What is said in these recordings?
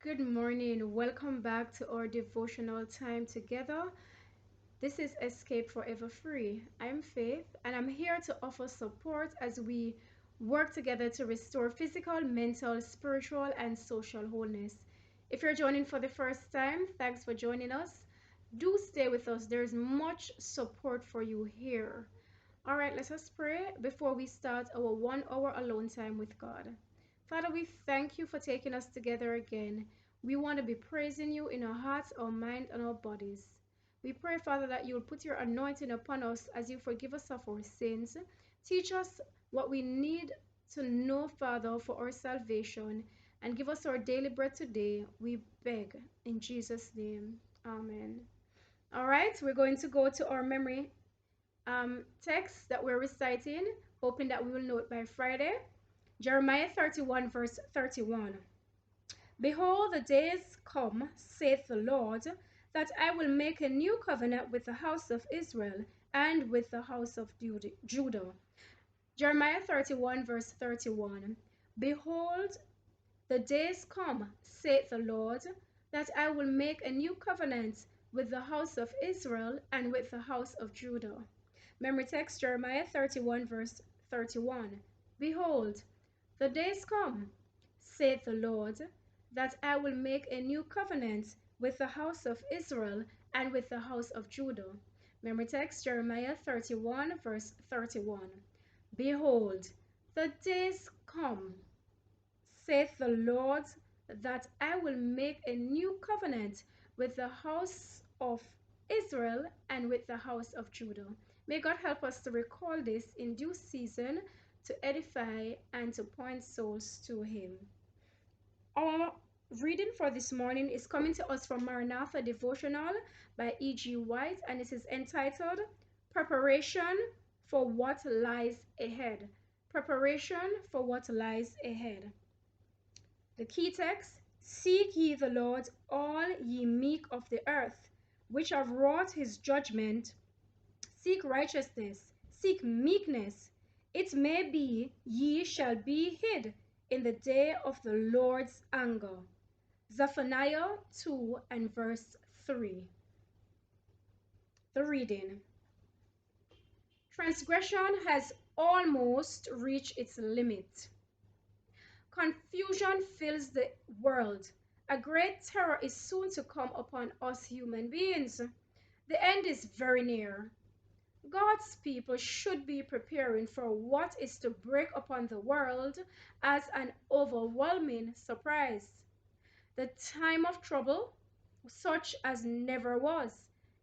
Good morning. Welcome back to our devotional time together. This is Escape Forever Free. I'm Faith, and I'm here to offer support as we work together to restore physical, mental, spiritual, and social wholeness. If you're joining for the first time, thanks for joining us. Do stay with us. There's much support for you here. All right, let us pray before we start our 1 hour alone time with God. Father, we thank you for taking us together again. We want to be praising you in our hearts, our mind, and our bodies. We pray, Father, that you will put your anointing upon us as you forgive us of our sins. Teach us what we need to know, Father, for our salvation, and give us our daily bread today. We beg in Jesus' name. Amen. All right, we're going to go to our memory text that we're reciting, hoping that we will know it by Friday. Jeremiah 31, verse 31. Behold, the days come, saith the Lord, that I will make a new covenant with the house of Israel and with the house of Judah. Jeremiah 31, verse 31. Behold, the days come, saith the Lord, that I will make a new covenant with the house of Israel and with the house of Judah. Memory text, Jeremiah 31, verse 31. Behold, the days come, saith the Lord, that I will make a new covenant with the house of Israel and with the house of Judah. Memory text, Jeremiah 31, verse 31. Behold, the days come, saith the Lord, that I will make a new covenant with the house of Israel and with the house of Judah. May God help us to recall this in due season to edify and to point souls to Him. Our reading for this morning is coming to us from Maranatha Devotional by E.G. White, and it is entitled Preparation for What Lies Ahead. Preparation for What Lies Ahead. The key text, Seek ye the Lord, all ye meek of the earth, which have wrought his judgment. Seek righteousness, seek meekness. It may be ye shall be hid in the day of the Lord's anger. Zephaniah 2 and verse 3. The reading. Transgression has almost reached its limit. Confusion fills the world. A great terror is soon to come upon us human beings. The end is very near. God's people should be preparing for what is to break upon the world as an overwhelming surprise. The time of trouble, such as never was,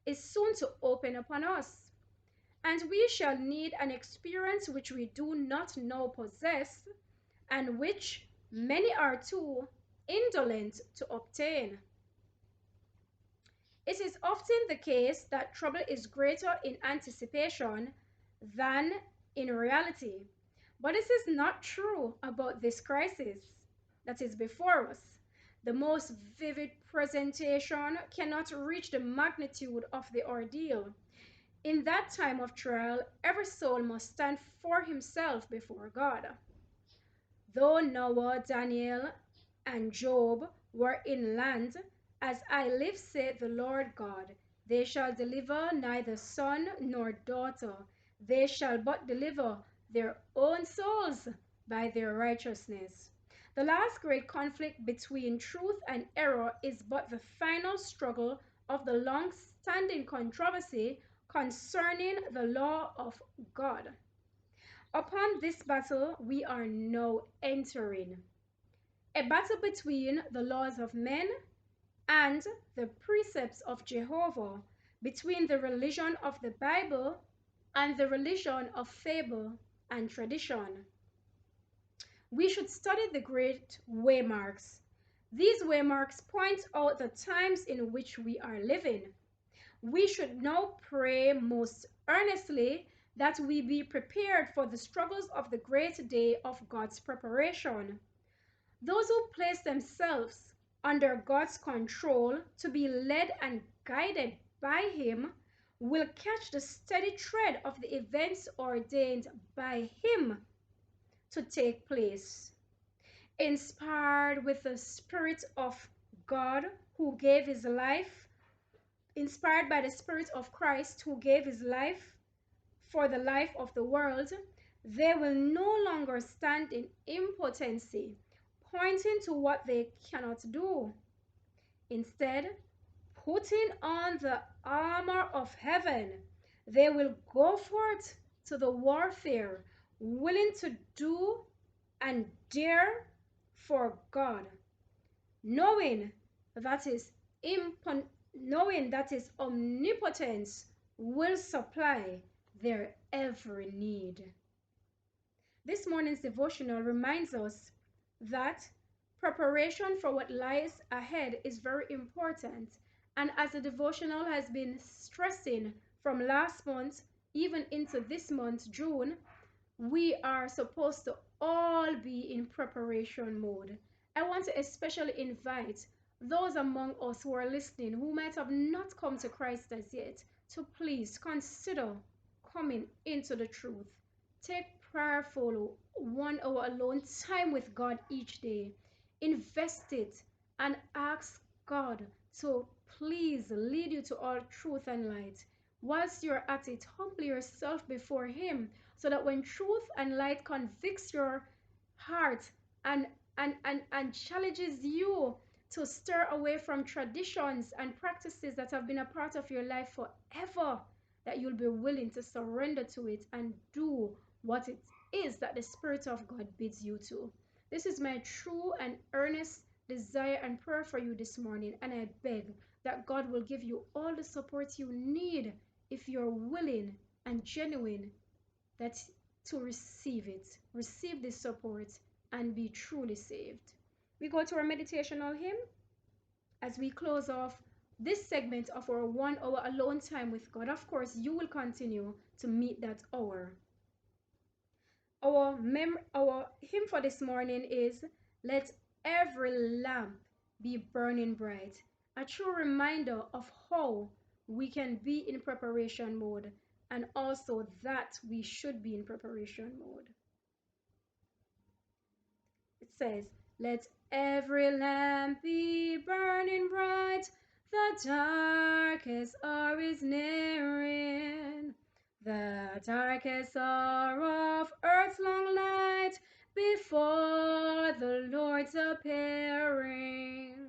is soon to open upon us, and we shall need an experience which we do not now possess, and which many are too indolent to obtain. It is often the case that trouble is greater in anticipation than in reality. But this is not true about this crisis that is before us. The most vivid presentation cannot reach the magnitude of the ordeal. In that time of trial, every soul must stand for himself before God. Though Noah, Daniel, and Job were in land, as I live, saith the Lord God, they shall deliver neither son nor daughter. They shall but deliver their own souls by their righteousness. The last great conflict between truth and error is but the final struggle of the long-standing controversy concerning the law of God. Upon this battle we are now entering. A battle between the laws of men and the precepts of Jehovah, between the religion of the Bible and the religion of fable and tradition. We should study the great waymarks. These waymarks point out the times in which we are living. We should now pray most earnestly that we be prepared for the struggles of the great day of God's preparation. Those who place themselves under God's control to be led and guided by Him will catch the steady tread of the events ordained by Him to take place. Inspired with the Spirit of God who gave his life, inspired by the Spirit of Christ who gave his life for the life of the world, they will no longer stand in impotency, pointing to what they cannot do. Instead, putting on the armor of heaven, they will go forth to the warfare, willing to do and dare for God, knowing that his omnipotence will supply their every need. This morning's devotional reminds us that preparation for what lies ahead is very important. And as the devotional has been stressing from last month, even into this month, June, we are supposed to all be in preparation mode. I want to especially invite those among us who are listening who might have not come to Christ as yet to please consider coming into the truth. Take prayerful 1 hour alone time with God each day. Invest it and ask God to please lead you to all truth and light. Whilst you're at it, humble yourself before him so that when truth and light convicts your heart and challenges you to stir away from traditions and practices that have been a part of your life forever, that you'll be willing to surrender to it and do what it is that the Spirit of God bids you to. This is my true and earnest desire and prayer for you this morning, and I beg that God will give you all the support you need if you're willing and genuine that to receive it. Receive this support and be truly saved. We go to our meditational hymn as we close off this segment of our 1 hour alone time with God. Of course, you will continue to meet that hour. Our hymn for this morning is Let Every Lamp Be Burning Bright, a true reminder of how we can be in preparation mode and also that we should be in preparation mode. It says, let every lamp be burning bright, the darkest hour is nearing. The darkest hour of earth's long night before the Lord's appearing.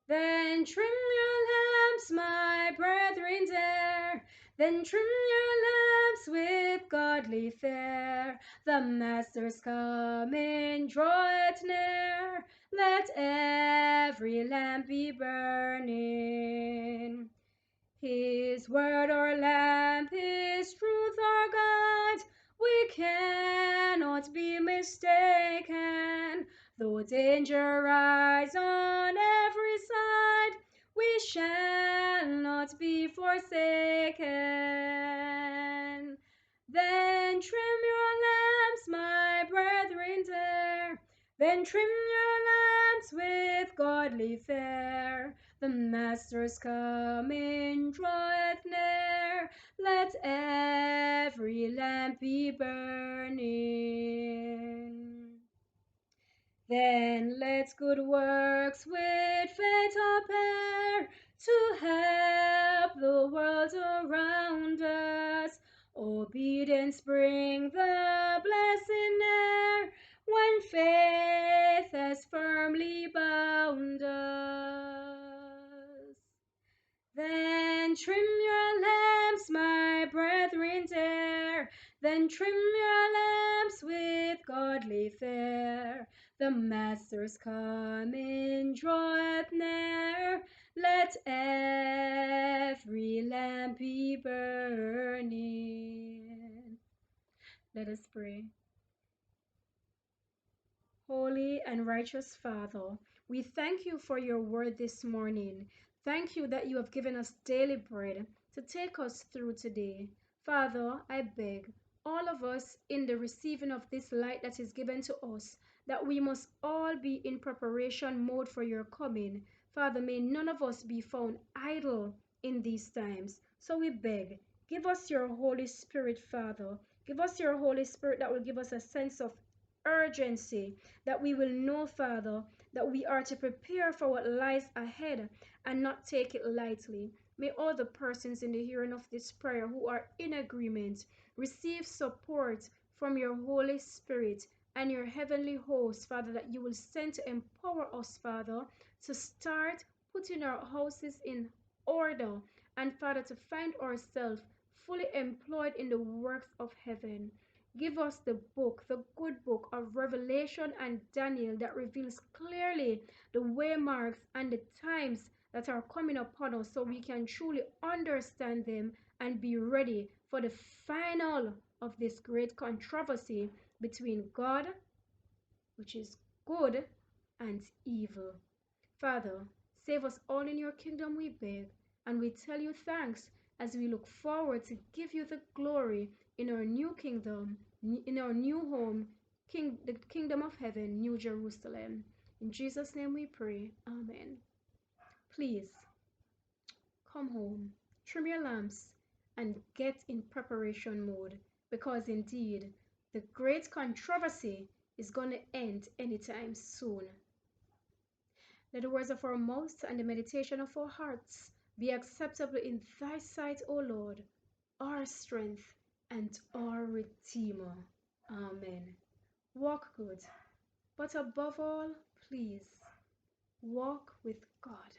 Then trim your lamps, my brethren dear, then trim your lamps with godly fare. The Master's coming draweth near, let every lamp be burning. His word our lamp, his truth our guide, we cannot be mistaken. Though danger rise on every side, we shall not be forsaken. Then trim your lamps, my brethren dear, then trim your lamps with godly fare. The Master's coming draweth near, let every lamp be burning. Then let good works with faith appear to help the world around us. Obedience bring the blessing near when faith has firmly bound us. Then trim your lamps, my brethren dear, then trim your lamps with godly fare. The Master's coming draweth near, let every lamp be burning. Let us pray. Holy and righteous Father, we thank you for your word this morning. Thank you that you have given us daily bread to take us through today. Father, I beg all of us in the receiving of this light that is given to us, that we must all be in preparation mode for your coming. Father, may none of us be found idle in these times. So we beg, give us your Holy Spirit, Father. Give us your Holy Spirit that will give us a sense of urgency, that we will know, Father, that we are to prepare for what lies ahead and not take it lightly. May all the persons in the hearing of this prayer who are in agreement receive support from your Holy Spirit and your heavenly host, Father, that you will send to empower us, Father, to start putting our houses in order, and Father, to find ourselves fully employed in the works of heaven. Give us the book, the good book of Revelation and Daniel, that reveals clearly the waymarks and the times that are coming upon us, so we can truly understand them and be ready for the final of this great controversy between God, which is good, and evil. Father, save us all in your kingdom, we beg, and we tell you thanks as we look forward to give you the glory in our new kingdom, in our new home, the kingdom of heaven, New Jerusalem. In Jesus' name we pray. Amen. Please come home, trim your lamps, and get in preparation mode, because indeed the great controversy is going to end anytime soon. Let the words of our mouths and the meditation of our hearts be acceptable in thy sight, O Lord, our strength and our Redeemer. Amen. Walk good, but above all, please walk with God.